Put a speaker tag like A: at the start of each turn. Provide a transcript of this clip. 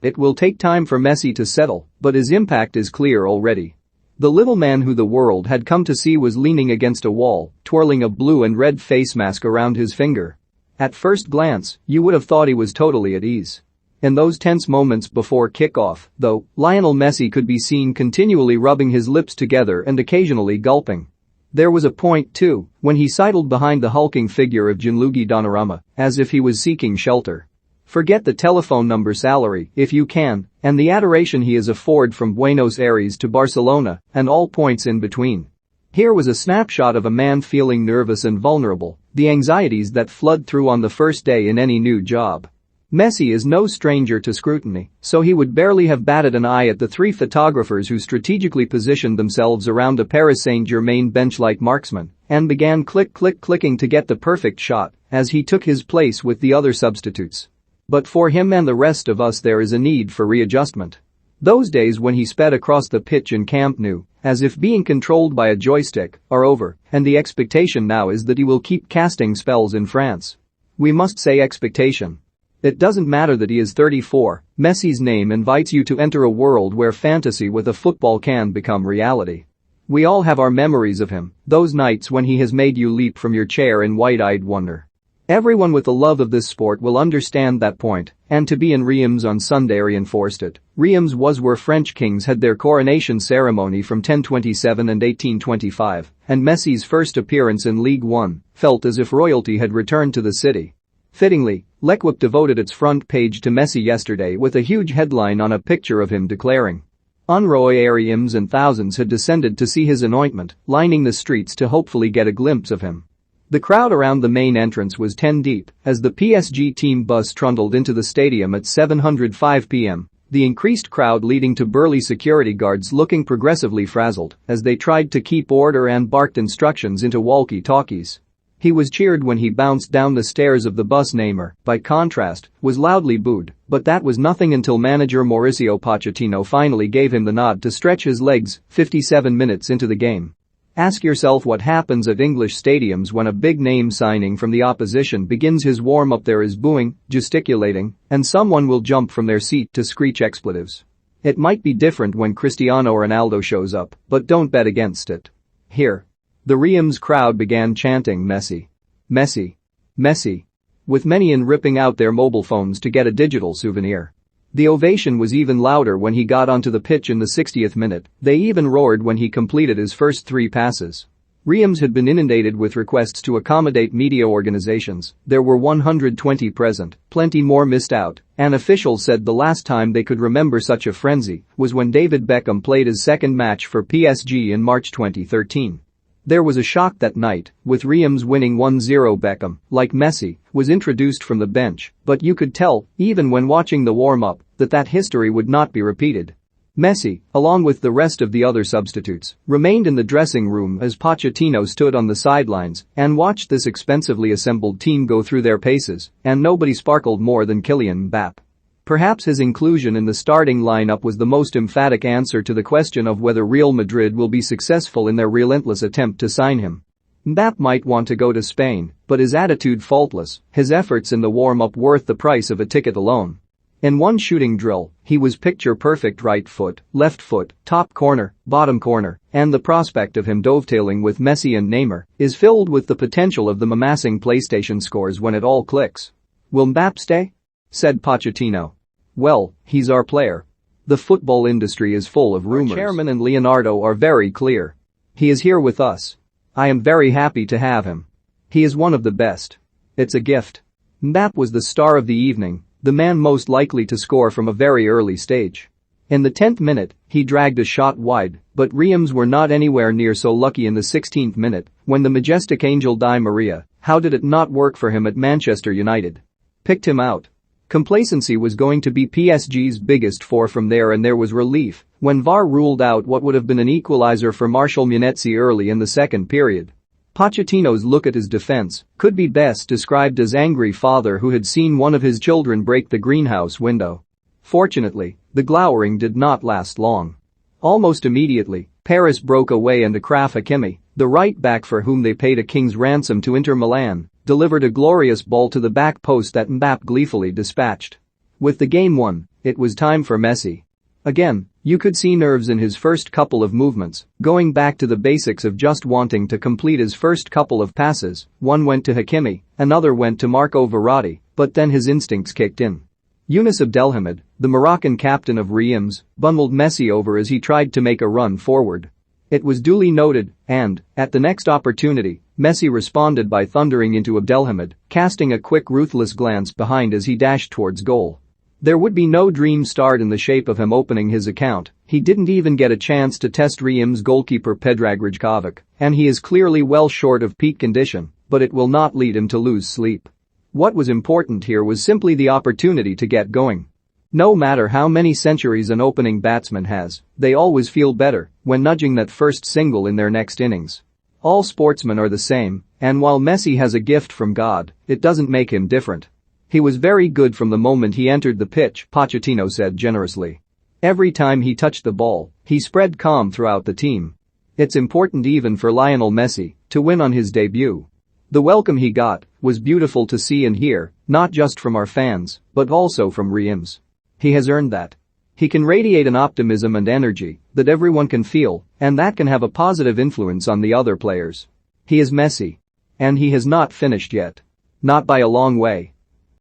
A: It will take time for Messi to settle, but his impact is clear already. The little man who the world had come to see was leaning against a wall, twirling a blue and red face mask around his finger. At first glance, you would have thought he was totally at ease. In those tense moments before kickoff, though, Lionel Messi could be seen continually rubbing his lips together and occasionally gulping. There was a point, too, when he sidled behind the hulking figure of Gianluigi Donnarumma, as if he was seeking shelter. Forget the telephone number salary, if you can, and the adoration he is afforded from Buenos Aires to Barcelona, and all points in between. Here was a snapshot of a man feeling nervous and vulnerable, the anxieties that flood through on the first day in any new job. Messi is no stranger to scrutiny, so he would barely have batted an eye at the three photographers who strategically positioned themselves around a Paris Saint-Germain bench like marksman and began clicking to get the perfect shot as he took his place with the other substitutes. But for him and the rest of us there is a need for readjustment. Those days when he sped across the pitch in Camp Nou, as if being controlled by a joystick, are over, and the expectation now is that he will keep casting spells in France. We must say expectation. It doesn't matter that he is 34, Messi's name invites you to enter a world where fantasy with a football can become reality. We all have our memories of him, those nights when he has made you leap from your chair in wide-eyed wonder. Everyone with a love of this sport will understand that point, and to be in Reims on Sunday reinforced it. Reims was where French kings had their coronation ceremony from 1027 and 1825, and Messi's first appearance in Ligue 1 felt as if royalty had returned to the city. Fittingly, L'Equipe devoted its front page to Messi yesterday with a huge headline on a picture of him declaring, "Un roi Reims," and thousands had descended to see his anointment, lining the streets to hopefully get a glimpse of him. The crowd around the main entrance was 10 deep as the PSG team bus trundled into the stadium at 7:05 p.m., the increased crowd leading to burly security guards looking progressively frazzled as they tried to keep order and barked instructions into walkie-talkies. He was cheered when he bounced down the stairs of the bus. Neymar, by contrast, was loudly booed, but that was nothing until manager Mauricio Pochettino finally gave him the nod to stretch his legs 57 minutes into the game. Ask yourself what happens at English stadiums when a big-name signing from the opposition begins his warm-up. There is booing, gesticulating, and someone will jump from their seat to screech expletives. It might be different when Cristiano Ronaldo shows up, but don't bet against it. Here. The Reims crowd began chanting Messi. Messi. Messi. With many in ripping out their mobile phones to get a digital souvenir. The ovation was even louder when he got onto the pitch in the 60th minute, they even roared when he completed his first 3 passes. Reims had been inundated with requests to accommodate media organizations, there were 120 present, plenty more missed out, and officials said the last time they could remember such a frenzy was when David Beckham played his second match for PSG in March 2013. There was a shock that night, with Reims winning 1-0. Beckham, like Messi, was introduced from the bench, but you could tell, even when watching the warm-up, that history would not be repeated. Messi, along with the rest of the other substitutes, remained in the dressing room as Pochettino stood on the sidelines and watched this expensively assembled team go through their paces, and nobody sparkled more than Kylian Mbappé. Perhaps his inclusion in the starting lineup was the most emphatic answer to the question of whether Real Madrid will be successful in their relentless attempt to sign him. Mbappé might want to go to Spain, but his attitude faultless, his efforts in the warm-up worth the price of a ticket alone. In one shooting drill, he was picture-perfect right foot, left foot, top corner, bottom corner, and the prospect of him dovetailing with Messi and Neymar is filled with the potential of them amassing PlayStation scores when it all clicks. Will Mbappé stay? Said Pochettino. Well, he's our player. The football industry is full of rumors. Our chairman and Leonardo are very clear. He is here with us. I am very happy to have him. He is one of the best. It's a gift. Mbappé was the star of the evening, the man most likely to score from a very early stage. In the 10th minute, he dragged a shot wide, but Reims were not anywhere near so lucky in the 16th minute, when the majestic Angel Di Maria, how did it not work for him at Manchester United? Picked him out. Complacency was going to be PSG's biggest four from there, and there was relief when VAR ruled out what would have been an equalizer for Marshal Munetzi early in the second period. Pochettino's look at his defense could be best described as angry father who had seen one of his children break the greenhouse window. Fortunately, the glowering did not last long. Almost immediately, Paris broke away and Achraf Hakimi, the right back for whom they paid a king's ransom to Inter Milan, delivered a glorious ball to the back post that Mbappé gleefully dispatched. With the game won, It was time for Messi. Again, you could see nerves in his first couple of movements, going back to the basics of just wanting to complete his first couple of passes. One went to Hakimi, another went to Marco Verratti, but then his instincts kicked in. Yunus Abdelhamid, the Moroccan captain of Reims, bundled Messi over as he tried to make a run forward. It was duly noted, and, at the next opportunity, Messi responded by thundering into Abdelhamid, casting a quick ruthless glance behind as he dashed towards goal. There would be no dream start in the shape of him opening his account. He didn't even get a chance to test Reims goalkeeper Predrag Rajkovic, and he is clearly well short of peak condition, but it will not lead him to lose sleep. What was important here was simply the opportunity to get going. No matter how many centuries an opening batsman has, they always feel better when nudging that first single in their next innings. All sportsmen are the same, and while Messi has a gift from God, it doesn't make him different. He was very good from the moment he entered the pitch, Pochettino said generously. Every time he touched the ball, he spread calm throughout the team. It's important even for Lionel Messi to win on his debut. The welcome he got was beautiful to see and hear, not just from our fans, but also from Reims. He has earned that. He can radiate an optimism and energy that everyone can feel, and that can have a positive influence on the other players. He is Messi. And he has not finished yet. Not by a long way.